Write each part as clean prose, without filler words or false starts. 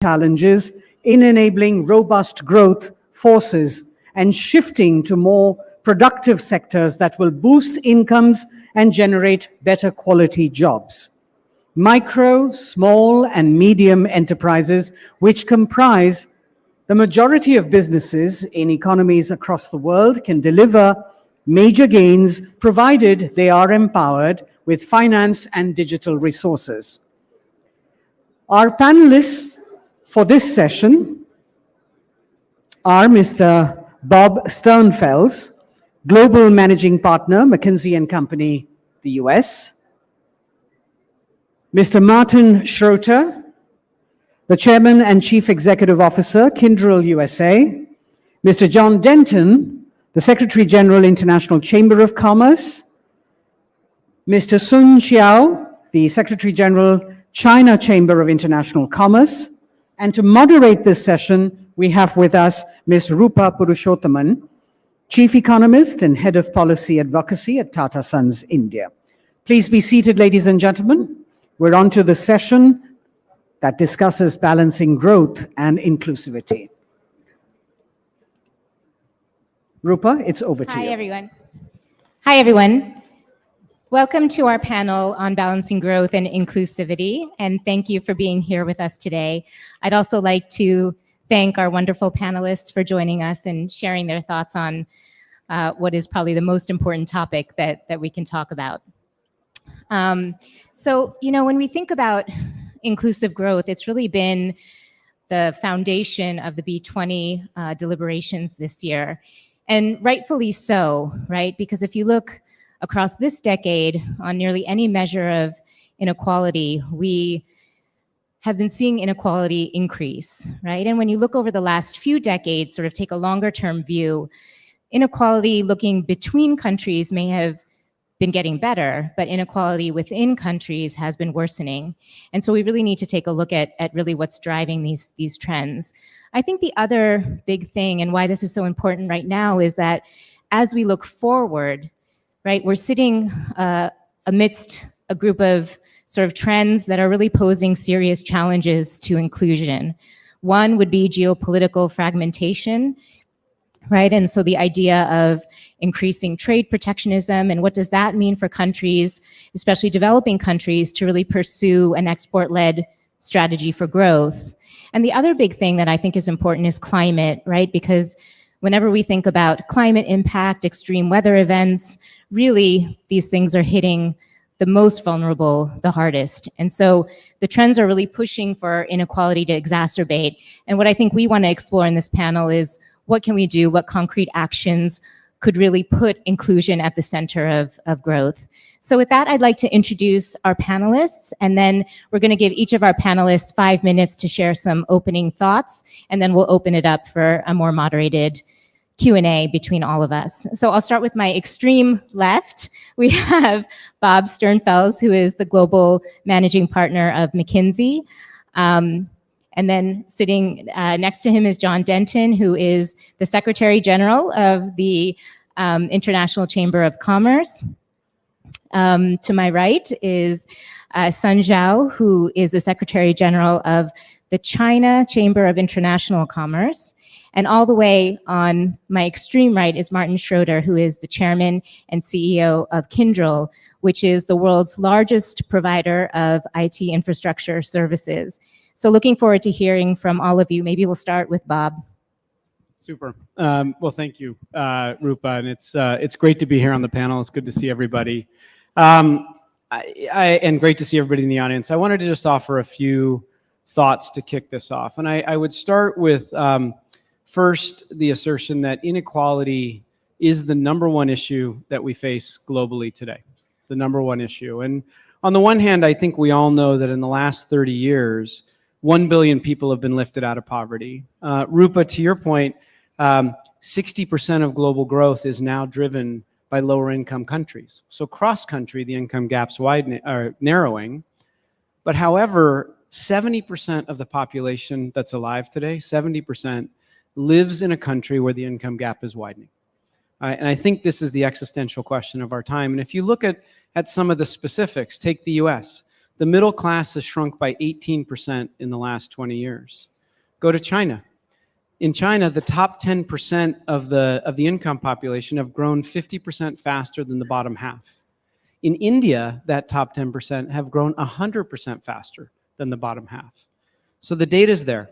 challenges in enabling robust growth forces and shifting to more productive sectors that will boost incomes and generate better quality jobs. Micro, small, and medium enterprises, which comprise the majority of businesses in economies across the world, can deliver major gains provided they are empowered with finance and digital resources. Our panelists for this session are Mr. Bob Sternfels, Global Managing Partner, McKinsey & Company, the US. Mr. Martin Schroeter, the Chairman and Chief Executive Officer, Kyndryl USA. Mr. John Denton, the Secretary General, International Chamber of Commerce. Mr. Sun Xiao, the Secretary General, China Chamber of International Commerce. And to moderate this session, we have with us Ms. Rupa Purushothaman, Chief Economist and Head of Policy Advocacy at Tata Sons India. Please be seated, ladies and gentlemen. We're on to the session that discusses balancing growth and inclusivity. Rupa, it's over to you. Hi, everyone. Welcome to our panel on balancing growth and inclusivity, and thank you for being here with us today. I'd also like to thank our wonderful panelists for joining us and sharing their thoughts on what is probably the most important topic that we can talk about. So, when we think about inclusive growth, it's really been the foundation of the B20 deliberations this year, and rightfully so, right? Because if you look across this decade on nearly any measure of inequality, we have been seeing inequality increase, right? And when you look over the last few decades, sort of take a longer term view, inequality looking between countries may have been getting better, but inequality within countries has been worsening. And so we really need to take a look at really what's driving these trends. I think the other big thing, and why this is so important right now, is that as we look forward, right, we're sitting amidst a group of sort of trends that are really posing serious challenges to inclusion. One would be geopolitical fragmentation, right? And so the idea of increasing trade protectionism, and what does that mean for countries, especially developing countries, to really pursue an export-led strategy for growth. And the other big thing that I think is important is climate, right? Because whenever we think about climate impact, extreme weather events, really these things are hitting the most vulnerable the hardest. And so the trends are really pushing for inequality to exacerbate. And what I think we want to explore in this panel is what can we do, what concrete actions could really put inclusion at the center of growth. So with that, I'd like to introduce our panelists, and then we're going to give each of our panelists 5 minutes to share some opening thoughts, and then we'll open it up for a more moderated Q&A between all of us. So I'll start with my extreme left. We have Bob Sternfels, who is the Global Managing Partner of McKinsey. And then sitting next to him is John Denton, who is the Secretary General of the International Chamber of Commerce. To my right is Sun Xiao, who is the Secretary General of the China Chamber of International Commerce. And all the way on my extreme right is Martin Schroeter, who is the Chairman and CEO of Kyndryl, which is the world's largest provider of IT infrastructure services. So looking forward to hearing from all of you. Maybe we'll start with Bob. Super. Well, thank you, Rupa, and it's great to be here on the panel. It's good to see everybody, and great to see everybody in the audience. I wanted to just offer a few thoughts to kick this off, and I would start with first the assertion that inequality is the #1 issue that we face globally today, the #1 issue. And on the one hand, I think we all know that in the last 30 years, 1 billion people have been lifted out of poverty. Rupa, to your point, 60% of global growth is now driven by lower income countries. So cross-country, the income gap's narrowing. But however, 70% of the population that's alive today, 70%, lives in a country where the income gap is widening. And I think this is the existential question of our time. And if you look at some of the specifics, take the US. The middle class has shrunk by 18% in the last 20 years. Go to China. In China, the top 10% of the income population have grown 50% faster than the bottom half. In India, that top 10% have grown 100% faster than the bottom half. So the data's there.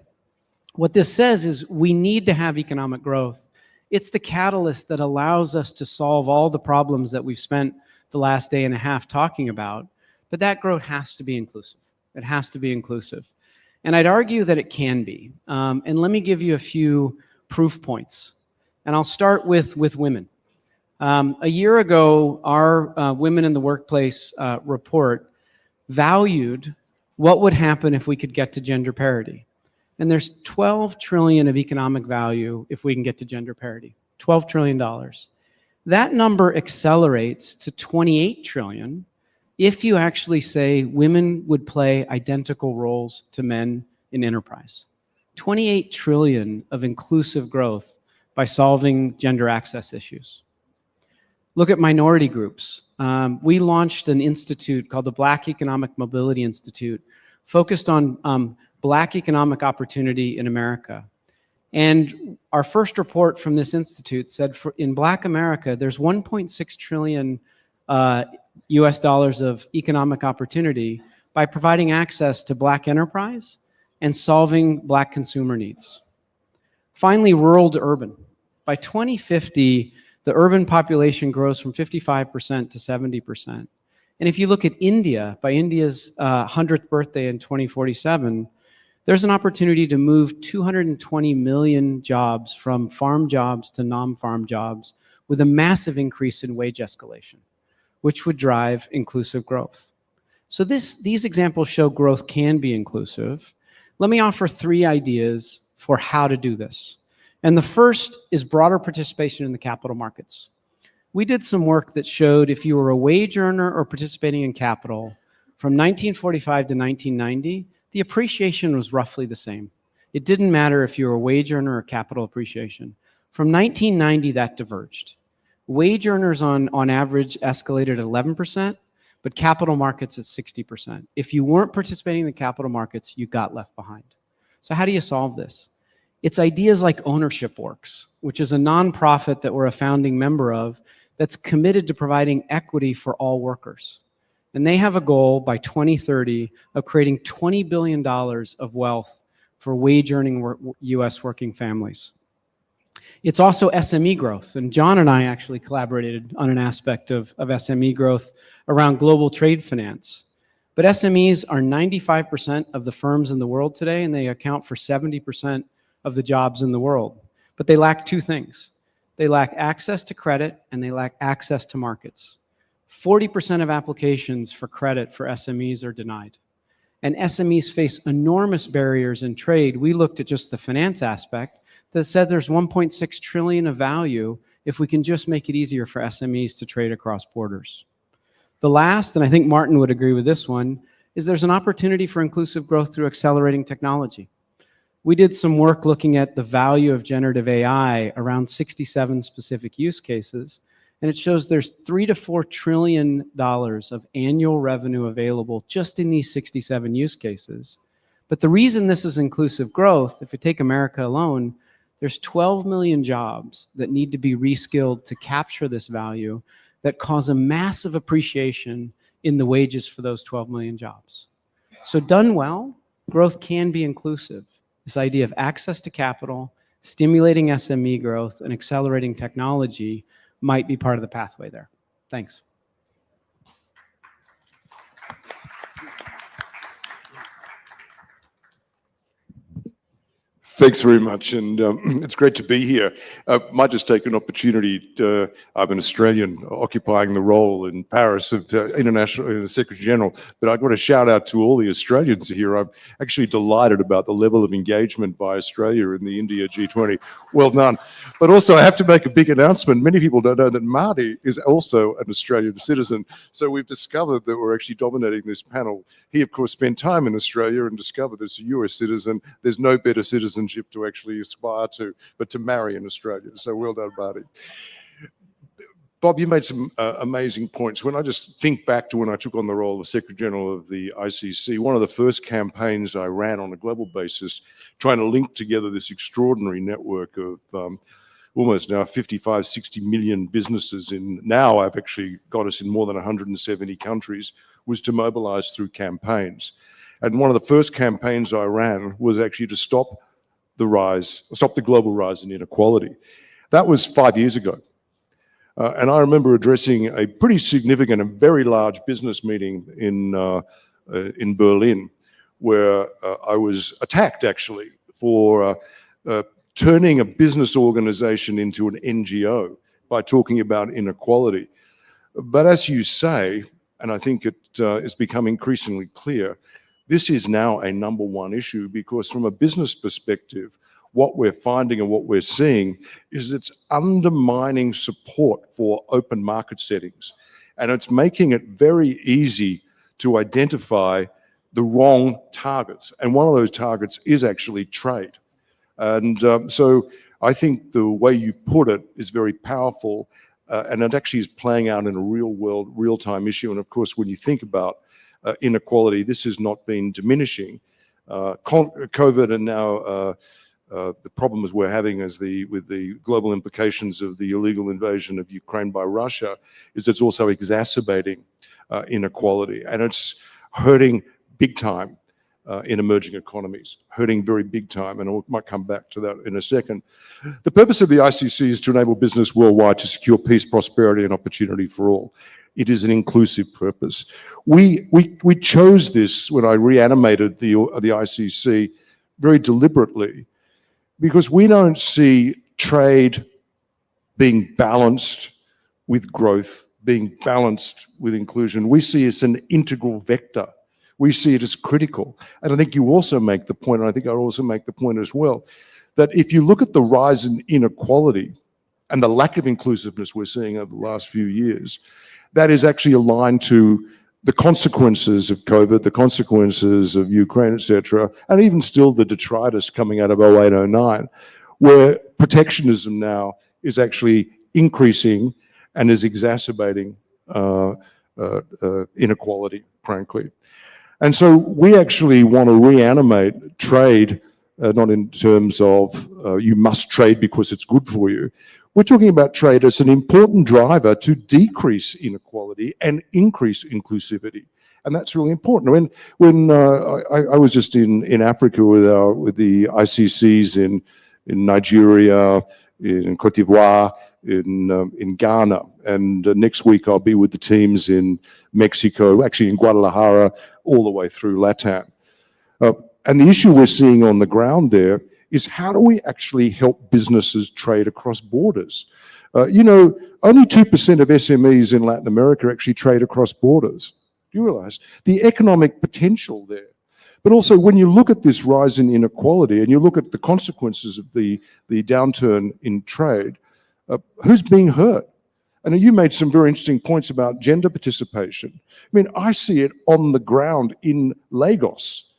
What this says is we need to have economic growth. It's the catalyst that allows us to solve all the problems that we've spent the last day and a half talking about, but that growth has to be inclusive. It has to be inclusive. And I'd argue that it can be. And let me give you a few proof points. And I'll start with women. A year ago, our Women in the Workplace report valued what would happen if we could get to gender parity. And there's 12 trillion of economic value if we can get to gender parity, $12 trillion. That number accelerates to 28 trillion if you actually say women would play identical roles to men in enterprise. 28 trillion of inclusive growth by solving gender access issues. Look at minority groups. We launched an institute called the Black Economic Mobility Institute, focused on Black economic opportunity in America. And our first report from this institute said in Black America, there's 1.6 trillion US dollars of economic opportunity by providing access to Black enterprise and solving Black consumer needs. Finally, rural to urban. By 2050, the urban population grows from 55% to 70%. And if you look at India, by India's 100th birthday in 2047, there's an opportunity to move 220 million jobs from farm jobs to non-farm jobs with a massive increase in wage escalation, which would drive inclusive growth. So these examples show growth can be inclusive. Let me offer 3 ideas for how to do this. And the first is broader participation in the capital markets. We did some work that showed if you were a wage earner or participating in capital from 1945 to 1990, the appreciation was roughly the same. It didn't matter if you were a wage earner or capital appreciation. From 1990, that diverged. Wage earners on average escalated at 11%, but capital markets at 60%. If you weren't participating in the capital markets, you got left behind. So how do you solve this? It's ideas like Ownership Works, which is a nonprofit that we're a founding member of that's committed to providing equity for all workers. And they have a goal by 2030 of creating $20 billion of wealth for wage-earning US working families. It's also SME growth, and John and I actually collaborated on an aspect of SME growth around global trade finance. But SMEs are 95% of the firms in the world today, and they account for 70% of the jobs in the world. But they lack 2 things. They lack access to credit, and they lack access to markets. 40% of applications for credit for SMEs are denied. And SMEs face enormous barriers in trade. We looked at just the finance aspect that said there's 1.6 trillion of value if we can just make it easier for SMEs to trade across borders. The last, and I think Martin would agree with this one, is there's an opportunity for inclusive growth through accelerating technology. We did some work looking at the value of generative AI around 67 specific use cases, and it shows there's $3 to $4 trillion of annual revenue available just in these 67 use cases. But the reason this is inclusive growth, if you take America alone, there's 12 million jobs that need to be reskilled to capture this value that cause a massive appreciation in the wages for those 12 million jobs. So done well, growth can be inclusive. This idea of access to capital, stimulating SME growth, and accelerating technology might be part of the pathway there. Thanks. Thanks very much, and it's great to be here. Might just take an opportunity. I'm an Australian occupying the role in Paris of the Secretary General, but I've got to shout out to all the Australians here. I'm actually delighted about the level of engagement by Australia in the India G20. Well done. But also, I have to make a big announcement. Many people don't know that Marty is also an Australian citizen, so we've discovered that we're actually dominating this panel. He, of course, spent time in Australia and discovered as a US citizen, there's no better citizenship to actually aspire to, but to marry in Australia. So well done, Marty. Bob, you made some amazing points. When I just think back to when I took on the role of Secretary General of the ICC, one of the first campaigns I ran on a global basis, trying to link together this extraordinary network of almost now 55, 60 million businesses now I've actually got us in more than 170 countries, was to mobilize through campaigns. And one of the first campaigns I ran was actually to stop the global rise in inequality. That was 5 years ago. And I remember addressing a pretty significant and very large business meeting in Berlin, where I was attacked actually for turning a business organization into an NGO by talking about inequality. But as you say, and I think it has become increasingly clear, this is now a #1 issue, because from a business perspective, what we're finding and what we're seeing is it's undermining support for open market settings. And it's making it very easy to identify the wrong targets. And one of those targets is actually trade. And so I think the way you put it is very powerful, and it actually is playing out in a real world, real-time issue. And of course, when you think about inequality, this has not been diminishing. COVID and now the problems we're having with the global implications of the illegal invasion of Ukraine by Russia is it's also exacerbating inequality, and it's hurting big time in emerging economies, hurting very big time, and I might come back to that in a second. The purpose of the ICC is to enable business worldwide to secure peace, prosperity, and opportunity for all. It is an inclusive purpose. We chose this when I reanimated the ICC very deliberately, because we don't see trade being balanced with growth, being balanced with inclusion. We see it as an integral vector. We see it as critical. And I think you also make the point, and I think I also make the point as well, that if you look at the rise in inequality and the lack of inclusiveness we're seeing over the last few years, that is actually aligned to the consequences of COVID, the consequences of Ukraine, etc., and even still the detritus coming out of 08, 09, where protectionism now is actually increasing and is exacerbating inequality, frankly. And so we actually want to reanimate trade, not in terms of you must trade because it's good for you. We're talking about trade as an important driver to decrease inequality and increase inclusivity. And that's really important. When I was just in Africa with the ICCs in Nigeria, in Cote d'Ivoire, in Ghana, and next week I'll be with the teams in Mexico, actually in Guadalajara, all the way through LATAM. And the issue we're seeing on the ground there is how do we actually help businesses trade across borders? Only 2% of SMEs in Latin America actually trade across borders. Do you realize the economic potential there? But also when you look at this rise in inequality and you look at the consequences of the downturn in trade, who's being hurt? And you made some very interesting points about gender participation. I see it on the ground in Lagos,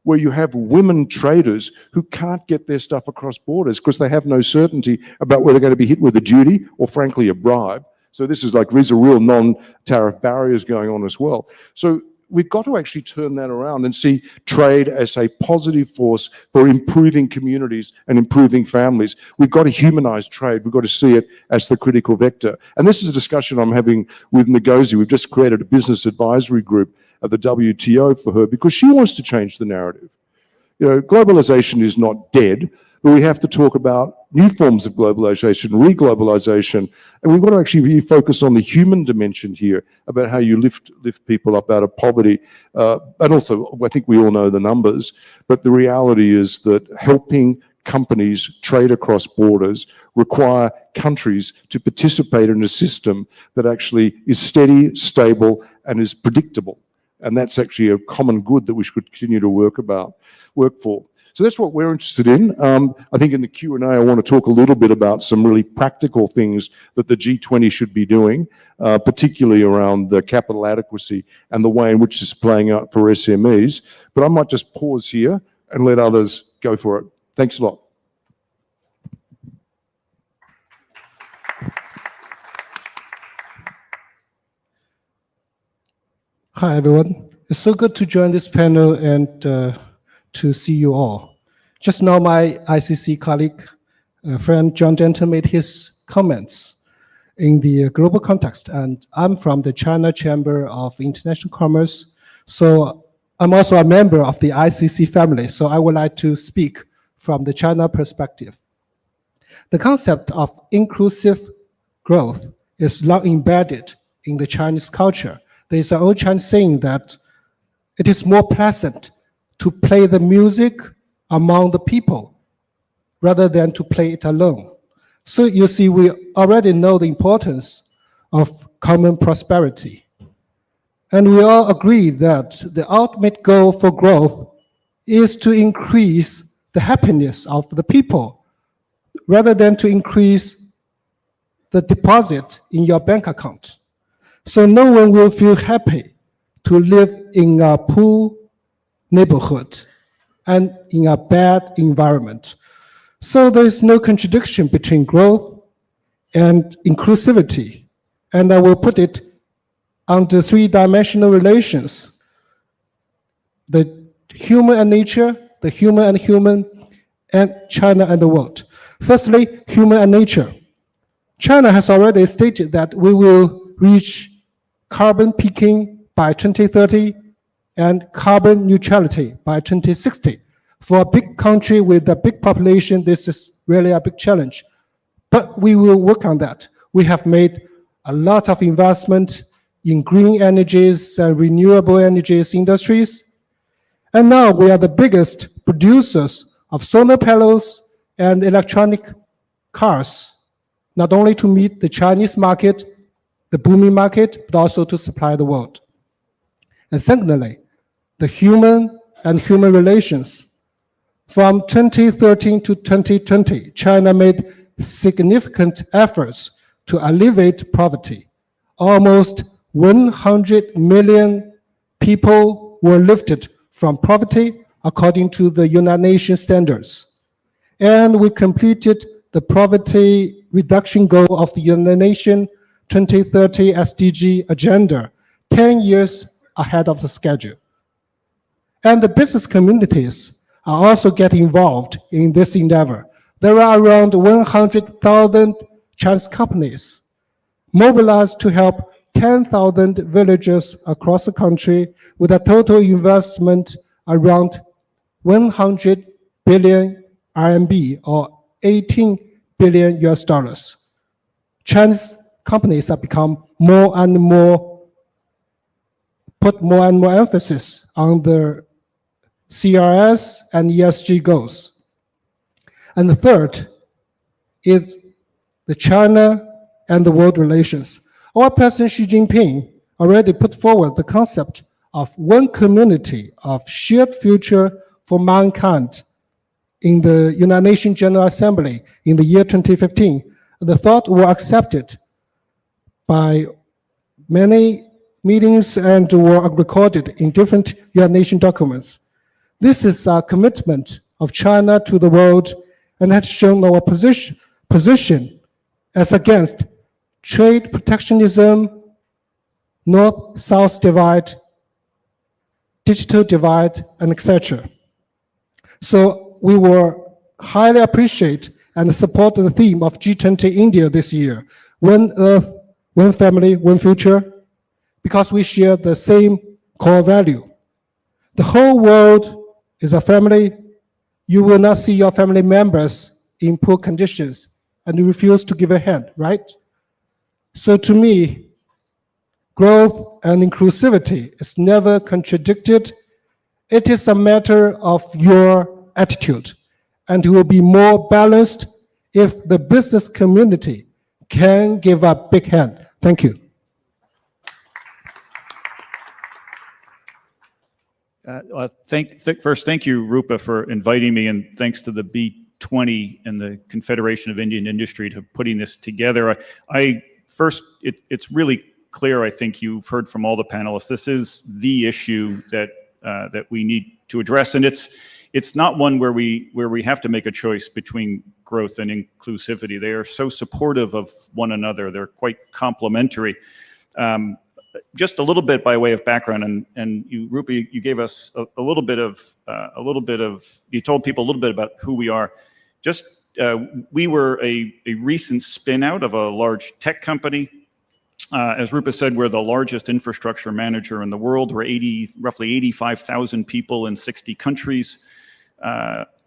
where you have women traders who can't get their stuff across borders because they have no certainty about whether they're going to be hit with a duty or, frankly, a bribe. So these are real non-tariff barriers going on as well. So we've got to actually turn that around and see trade as a positive force for improving communities and improving families. We've got to humanize trade. We've got to see it as the critical vector. And this is a discussion I'm having with Ngozi. We've just created a business advisory group at the WTO for her because she wants to change the narrative. Globalization is not dead, but we have to talk about new forms of globalization, re-globalization, and we've got to actually really focus on the human dimension here about how you lift people up out of poverty. And also, I think we all know the numbers, but the reality is that helping companies trade across borders require countries to participate in a system that actually is steady, stable, and is predictable. And that's actually a common good that we should continue to work for. So that's what we're interested in. I think in the Q&A, I want to talk a little bit about some really practical things that the G20 should be doing, particularly around the capital adequacy and the way in which it's playing out for SMEs. But I might just pause here and let others go for it. Thanks a lot. Hi, everyone. It's so good to join this panel and to see you all. Just now, my ICC colleague, friend John Denton made his comments in the global context, and I'm from the China Chamber of International Commerce, so I'm also a member of the ICC family, so I would like to speak from the China perspective. The concept of inclusive growth is long embedded in the Chinese culture. There is an old Chinese saying that it is more pleasant to play the music among the people rather than to play it alone. So you see, we already know the importance of common prosperity. And we all agree that the ultimate goal for growth is to increase the happiness of the people rather than to increase the deposit in your bank account. So no one will feel happy to live in a poor neighborhood and in a bad environment. So there is no contradiction between growth and inclusivity. And I will put it under three-dimensional relations: the human and nature, the human and human, and China and the world. Firstly, human and nature. China has already stated that we will reach carbon peaking by 2030 and carbon neutrality by 2060. For a big country with a big population, this is really a big challenge. But we will work on that. We have made a lot of investment in green energies and renewable energies industries. And now we are the biggest producers of solar panels and electronic cars, not only to meet the Chinese market, the booming market, but also to supply the world. And secondly, the human and human relations. From 2013 to 2020, China made significant efforts to alleviate poverty. Almost 100 million people were lifted from poverty according to the United Nations standards. And we completed the poverty reduction goal of the United Nations 2030 SDG agenda 10 years ahead of the schedule. And the business communities are also getting involved in this endeavor. There are around 100,000 Chinese companies mobilized to help 10,000 villages across the country with a total investment around 100 billion RMB or 18 billion US dollars. Chinese companies have become put more and more emphasis on the CRS and ESG goals. And the third is the China and the world relations. Our President Xi Jinping already put forward the concept of one community of shared future for mankind in the United Nations General Assembly in the year 2015. The thought were accepted by many meetings and were recorded in different United Nations documents. This is a commitment of China to the world and has shown our position as against trade protectionism, North-South divide, digital divide, and etc. So we will highly appreciate and support the theme of G20 India this year, One Earth, One Family, One Future, because we share the same core value. The whole world is a family. You will not see your family members in poor conditions and you refuse to give a hand, right? So to me, growth and inclusivity is never contradicted. It is a matter of your attitude, and it will be more balanced if the business community can give a big hand. Thank you. First, thank you, Rupa, for inviting me, and thanks to the B20 and the Confederation of Indian Industry to putting this together. It's really clear, I think you've heard from all the panelists, this is the issue that we need to address, and it's not one where we have to make a choice between growth and inclusivity. They are so supportive of one another. They're quite complementary. just a little bit by way of background, and you, Rupa, you gave us a little bit of, you told people a little bit about who we are. Just, we were a recent spin out of a large tech company. As Rupa said, we're the largest infrastructure manager in the world. We're roughly 85,000 people in 60 countries.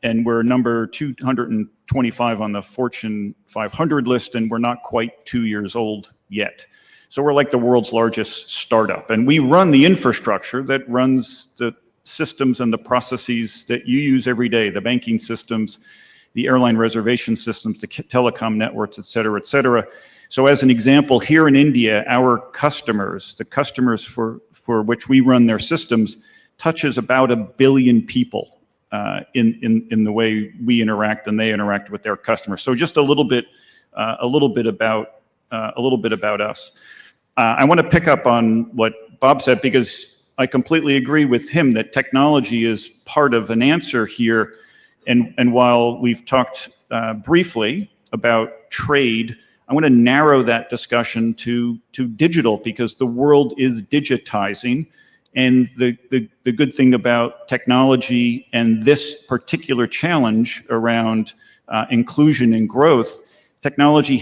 And we're number 225 on the Fortune 500 list, and we're not quite 2 years old yet. So we're like the world's largest startup. And we run the infrastructure that runs the systems and the processes that you use every day, the banking systems, the airline reservation systems, the telecom networks, et cetera, et cetera. So as an example, here in India, our customers, the customers for which we run their systems, touches about 1 billion people in the way we interact and they interact with their customers. So just a little bit about us. I want to pick up on what Bob said, because I completely agree with him that technology is part of an answer here. And while we've talked briefly about trade, I want to narrow that discussion to digital, because the world is digitizing. And the good thing about technology and this particular challenge around inclusion and growth, technology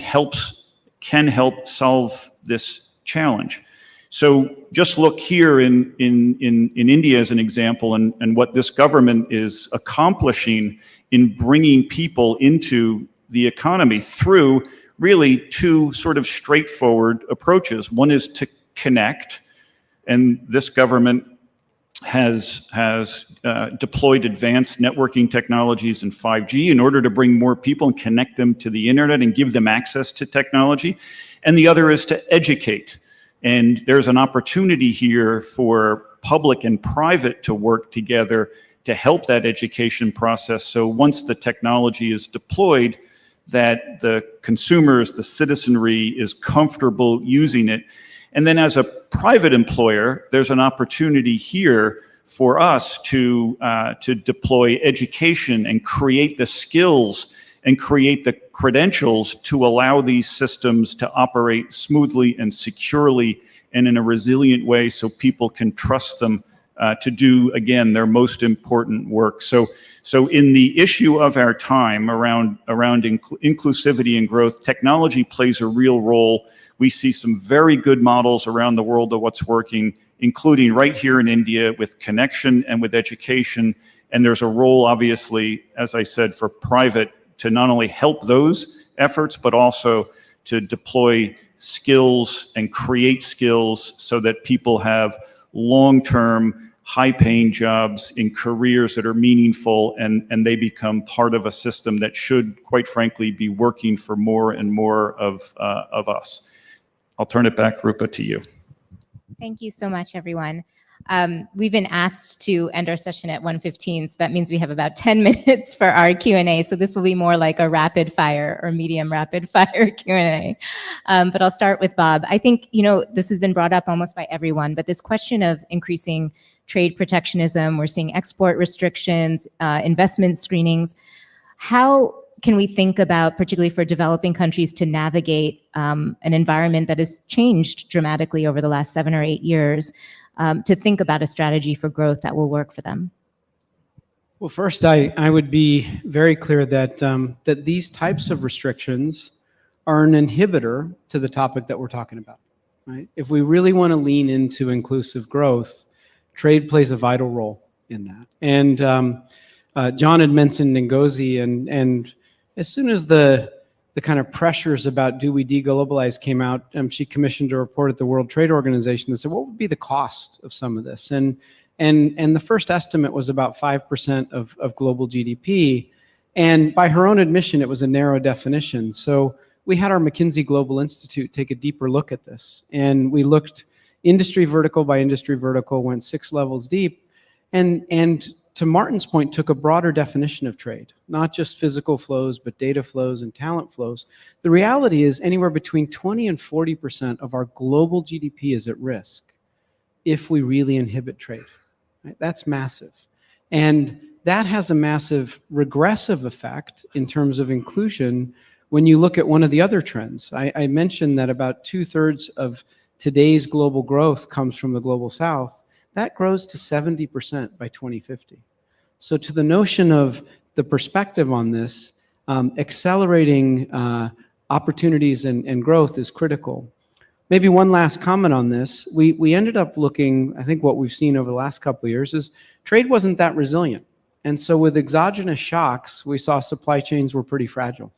can help solve this challenge. So just look here in India as an example, and what this government is accomplishing in bringing people into the economy through really two sort of straightforward approaches. One is to connect, and this government has deployed advanced networking technologies and 5G in order to bring more people and connect them to the internet and give them access to technology. And the other is to educate. And there's an opportunity here for public and private to work together to help that education process. So once the technology is deployed, that the consumers, the citizenry is comfortable using it. And then as a private employer, there's an opportunity here for us to deploy education and create the skills and create the credentials to allow these systems to operate smoothly and securely and in a resilient way, so people can trust them to do, again, their most important work. So in the issue of our time around inclusivity and growth, technology plays a real role. We see some very good models around the world of what's working, including right here in India with connection and with education. And there's a role, obviously, as I said, for private to not only help those efforts, but also to deploy skills and create skills so that people have long-term, high-paying jobs in careers that are meaningful, and they become part of a system that should, quite frankly, be working for more and more of us. I'll turn it back, Rupa, to you. Thank you so much, everyone. We've been asked to end our session at 1:15, so that means we have about 10 minutes for our Q&A. So this will be more like a rapid fire or medium rapid fire Q&A. But I'll start with Bob. I think, this has been brought up almost by everyone, but this question of increasing trade protectionism, we're seeing export restrictions, investment screenings. How can we think about, particularly for developing countries, to navigate an environment that has changed dramatically over the last 7 or 8 years, to think about a strategy for growth that will work for them? Well, first, I would be very clear that that these types of restrictions are an inhibitor to the topic that we're talking about, right? If we really want to lean into inclusive growth, trade plays a vital role in that. And John had mentioned Ngozi, and as soon as the kind of pressures about do we deglobalize came out, she commissioned a report at the World Trade Organization that said, what would be the cost of some of this? And the first estimate was about 5% of global GDP. And by her own admission, it was a narrow definition. So we had our McKinsey Global Institute take a deeper look at this. And we looked industry vertical by industry vertical, went 6 levels deep. And to Martin's point, took a broader definition of trade, not just physical flows, but data flows and talent flows. The reality is anywhere between 20 and 40% of our global GDP is at risk if we really inhibit trade. Right? That's massive. And that has a massive regressive effect in terms of inclusion when you look at one of the other trends. I mentioned that about 2/3 of today's global growth comes from the global south, that grows to 70% by 2050. So to the notion of the perspective on this, accelerating opportunities and growth is critical. Maybe one last comment on this. We ended up looking, I think what we've seen over the last couple of years is trade wasn't that resilient. And so with exogenous shocks, we saw supply chains were pretty fragile.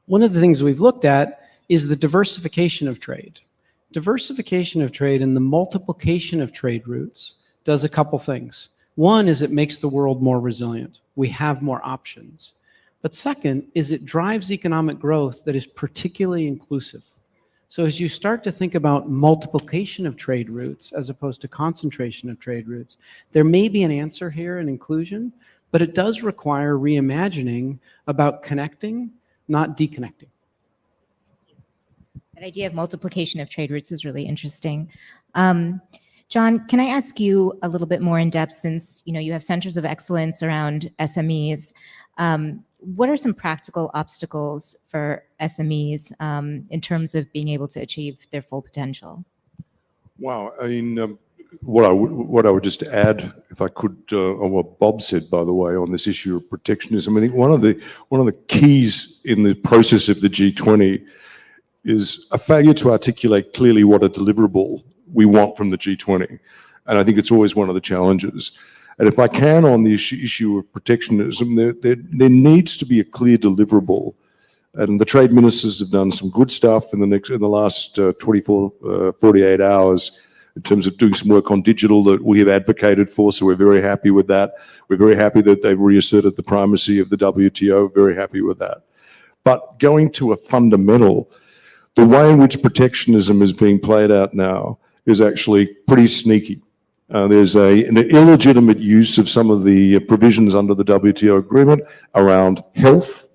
One of the things we've looked at is the diversification of trade. Diversification of trade and the multiplication of trade routes does a couple things. One is it makes the world more resilient. We have more options. But second is it drives economic growth that is particularly inclusive. So as you start to think about multiplication of trade routes as opposed to concentration of trade routes, there may be an answer here in inclusion, but it does require reimagining about connecting, not deconnecting. That idea of multiplication of trade routes is really interesting. John, can I ask you a little bit more in depth, since you have centers of excellence around SMEs? What are some practical obstacles for SMEs in terms of being able to achieve their full potential? Wow, I mean, what I would just add, if I could, on what Bob said, by the way, on this issue of protectionism, I think one of the keys in the process of the G20 is a failure to articulate clearly what a deliverable we want from the G20. And I think it's always one of the challenges. And if I can, on the issue of protectionism, there needs to be a clear deliverable. And the trade ministers have done some good stuff in the last 48 hours in terms of doing some work on digital that we have advocated for. So we're very happy with that. We're very happy that they've reasserted the primacy of the WTO. Very happy with that. But going to a fundamental, the way in which protectionism is being played out now is actually pretty sneaky. There's an illegitimate use of some of the provisions under the WTO agreement around health,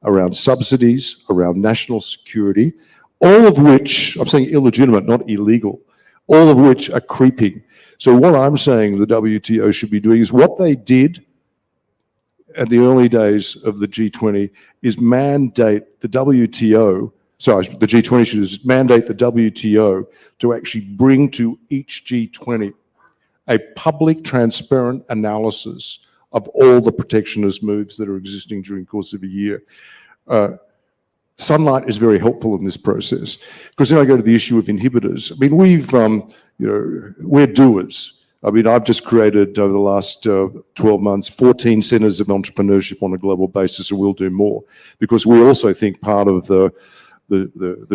around subsidies, around national security, all of which, I'm saying illegitimate, not illegal, all of which are creeping. So what I'm saying the WTO should be doing is what they did at the early days of the G20 is mandate the WTO, sorry, the G20 should mandate the WTO to actually bring to each G20 a public, transparent analysis of all the protectionist moves that are existing during the course of a year. Sunlight is very helpful in this process, because then I go to the issue of inhibitors. I mean, we're doers. I mean, I've just created over the last 12 months, 14 centers of entrepreneurship on a global basis, and we'll do more, because we also think part of the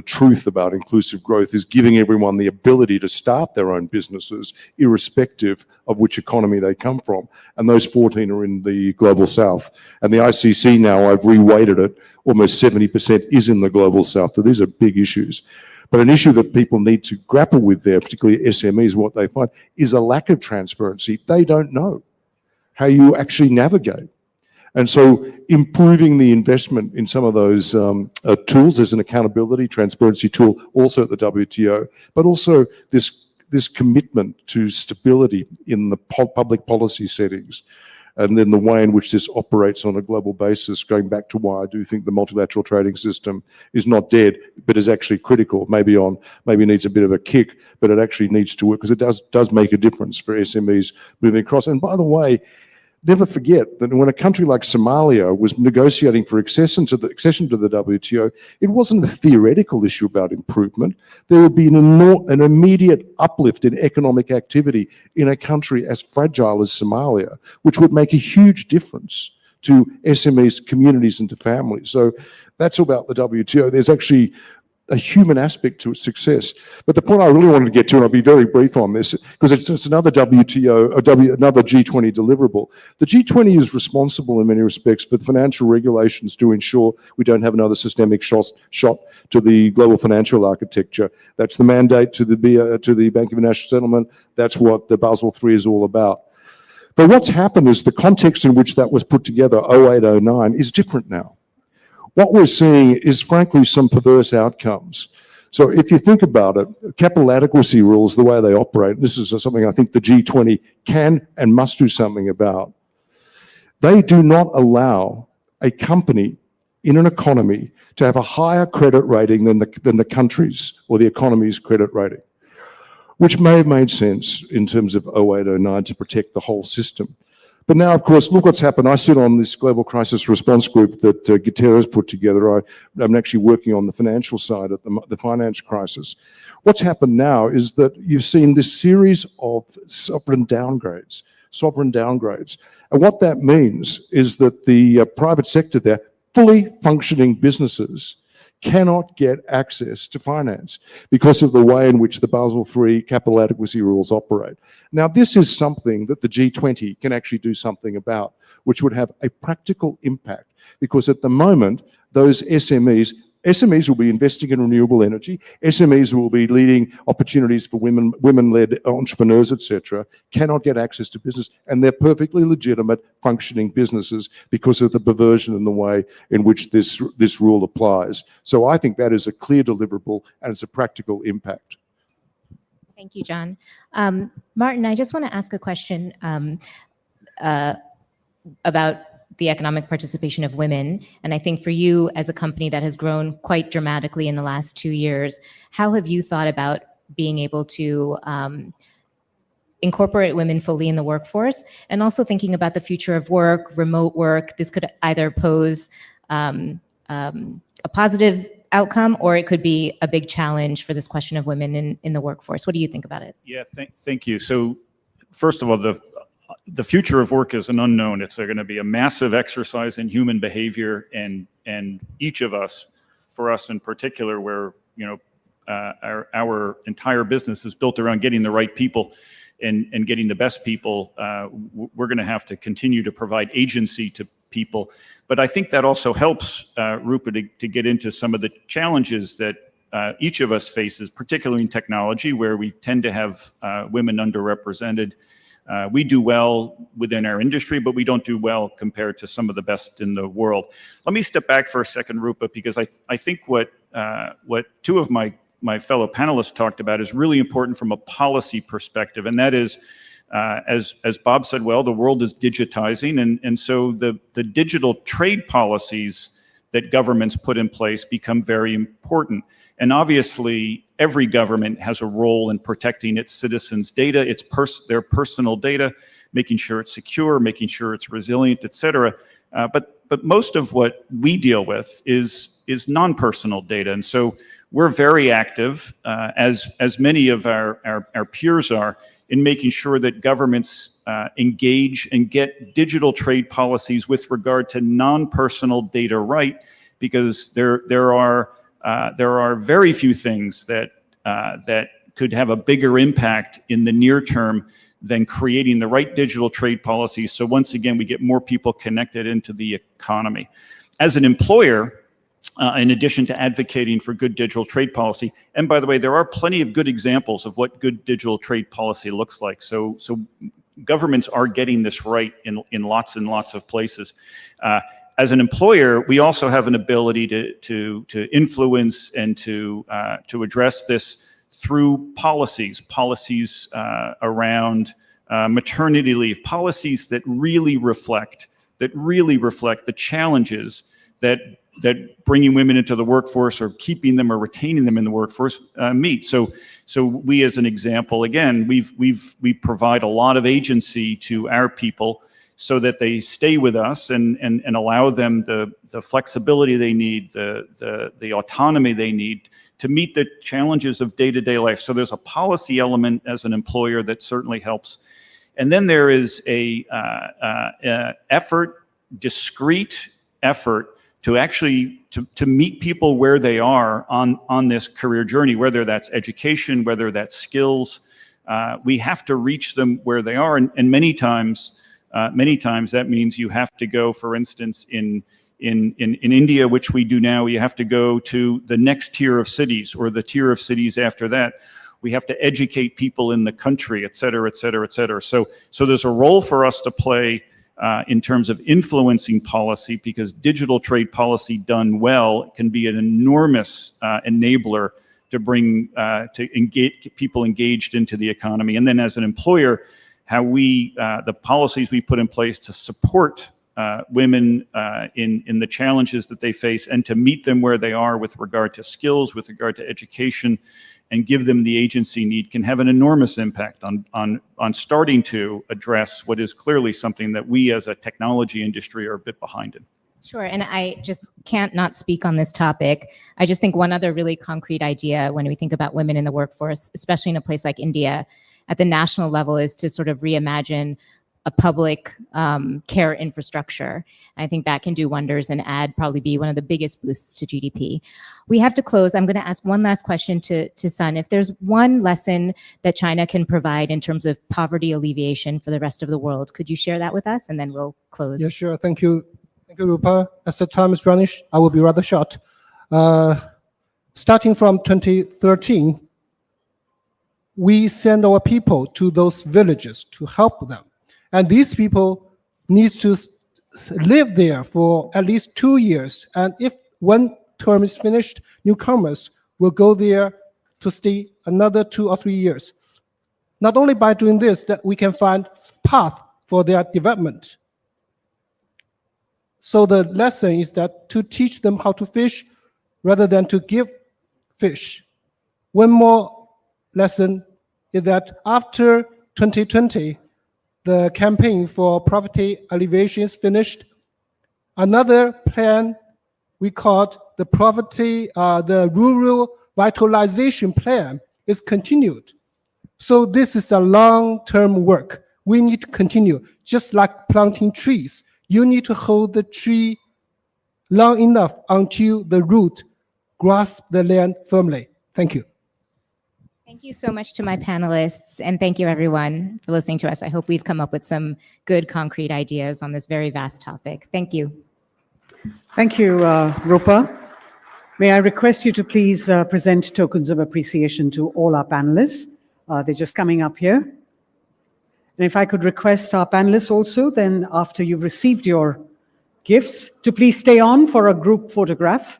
truth about inclusive growth is giving everyone the ability to start their own businesses, irrespective of which economy they come from. And those 14 are in the global south. And the ICC now, I've reweighted it, almost 70% is in the global south. So these are big issues. But an issue that people need to grapple with there, particularly SMEs, what they find, is a lack of transparency. They don't know how you actually navigate. And so improving the investment in some of those tools, there's an accountability, transparency tool also at the WTO, but also this commitment to stability in the public policy settings, and then the way in which this operates on a global basis, going back to why I do think the multilateral trading system is not dead, but is actually critical, maybe needs a bit of a kick, but it actually needs to work, because it does make a difference for SMEs moving across. And by the way, never forget that when a country like Somalia was negotiating for accession to the WTO, it wasn't a theoretical issue about improvement. There would be an immediate uplift in economic activity in a country as fragile as Somalia, which would make a huge difference to SMEs, communities, and to families. So that's about the WTO. There's actually a human aspect to its success. But the point I really wanted to get to, and I'll be very brief on this, because it's another another G20 deliverable. The G20 is responsible in many respects for the financial regulations to ensure we don't have another systemic shot to the global financial architecture. That's the mandate to the Bank of International Settlement. That's what the Basel III is all about. But what's happened is the context in which that was put together, 08, 09, is different now. What we're seeing is, frankly, some perverse outcomes. So if you think about it, capital adequacy rules, the way they operate, this is something I think the G20 can and must do something about. They do not allow a company in an economy to have a higher credit rating than the country's or the economy's credit rating, which may have made sense in terms of 0809 to protect the whole system. But now, of course, look what's happened. I sit on this global crisis response group that Guterres put together. I'm actually working on the financial side of the finance crisis. What's happened now is that you've seen this series of sovereign downgrades. And what that means is that the private sector there, fully functioning businesses, cannot get access to finance because of the way in which the Basel III capital adequacy rules operate. Now, this is something that the G20 can actually do something about, which would have a practical impact, because at the moment, those SMEs will be investing in renewable energy, SMEs will be leading opportunities for women-led entrepreneurs, etc., cannot get access to business, and they're perfectly legitimate functioning businesses because of the perversion in the way in which this rule applies. So I think that is a clear deliverable and it's a practical impact. Thank you, John. Martin, I just want to ask a question about the economic participation of women. And I think for you, as a company that has grown quite dramatically in the last 2 years, how have you thought about being able to incorporate women fully in the workforce? And also thinking about the future of work, remote work, this could either pose a positive outcome, or it could be a big challenge for this question of women in the workforce. What do you think about it? Yeah, thank you. So first of all, the future of work is an unknown. It's going to be a massive exercise in human behavior, and each of us, for us in particular, where our entire business is built around getting the right people and getting the best people, we're going to have to continue to provide agency to people. But I think that also helps, Rupa, to get into some of the challenges that each of us faces, particularly in technology, where we tend to have women underrepresented. We do well within our industry, but we don't do well compared to some of the best in the world. Let me step back for a second, Rupa, because I think what two of my fellow panelists talked about is really important from a policy perspective, and that is, as Bob said, well, the world is digitizing, and so the digital trade policies that governments put in place become very important. And obviously, every government has a role in protecting its citizens' data, their personal data, making sure it's secure, making sure it's resilient, et cetera. But most of what we deal with is non-personal data. And so we're very active, as many of our peers are, in making sure that governments engage and get digital trade policies with regard to non-personal data right, because there are very few things that could have a bigger impact in the near term than creating the right digital trade policies. So once again, we get more people connected into the economy. As an employer, in addition to advocating for good digital trade policy, and by the way, there are plenty of good examples of what good digital trade policy looks like. So governments are getting this right in lots and lots of places. As an employer, we also have an ability to influence and to address this through policies around maternity leave, policies that really reflect the challenges that bringing women into the workforce or keeping them or retaining them in the workforce meet. So we, as an example, again, we provide a lot of agency to our people so that they stay with us and allow them the flexibility they need, the autonomy they need to meet the challenges of day-to-day life. So there's a policy element as an employer that certainly helps. And then there is a discrete effort to actually to meet people where they are on this career journey, whether that's education, whether that's skills. We have to reach them where they are, and many times that means you have to go, for instance, in India, which we do now, you have to go to the next tier of cities or the tier of cities after that. We have to educate people in the country, et cetera, et cetera, et cetera. So there's a role for us to play in terms of influencing policy, because digital trade policy done well can be an enormous enabler to bring get people engaged into the economy. And then as an employer, how the policies we put in place to support women in the challenges that they face, and to meet them where they are with regard to skills, with regard to education, and give them the agency need, can have an enormous impact on starting to address what is clearly something that we as a technology industry are a bit behind in. Sure, and I just can't not speak on this topic. I just think one other really concrete idea when we think about women in the workforce, especially in a place like India, at the national level, is to sort of reimagine a public care infrastructure. I think that can do wonders and probably be one of the biggest boosts to GDP. We have to close. I'm going to ask one last question to Sun. If there's one lesson that China can provide in terms of poverty alleviation for the rest of the world, could you share that with us? And then we'll close. Yeah, sure. Thank you. Thank you, Rupa. As the time is running, I will be rather short. Starting from 2013, we send our people to those villages to help them. And these people need to live there for at least 2 years. And if one term is finished, newcomers will go there to stay another 2 or 3 years. Not only by doing this, that we can find path for their development. So the lesson is that to teach them how to fish rather than to give fish. One more lesson is that after 2020, the campaign for poverty alleviation is finished. Another plan we called the rural vitalization plan is continued. So this is a long-term work. We need to continue, just like planting trees. You need to hold the tree long enough until the root grasps the land firmly. Thank you. Thank you so much to my panelists, and thank you everyone for listening to us. I hope we've come up with some good concrete ideas on this very vast topic. Thank you. Thank you, Rupa. May I request you to please present tokens of appreciation to all our panelists. They're just coming up here. And if I could request our panelists also, then after you've received your gifts, to please stay on for a group photograph.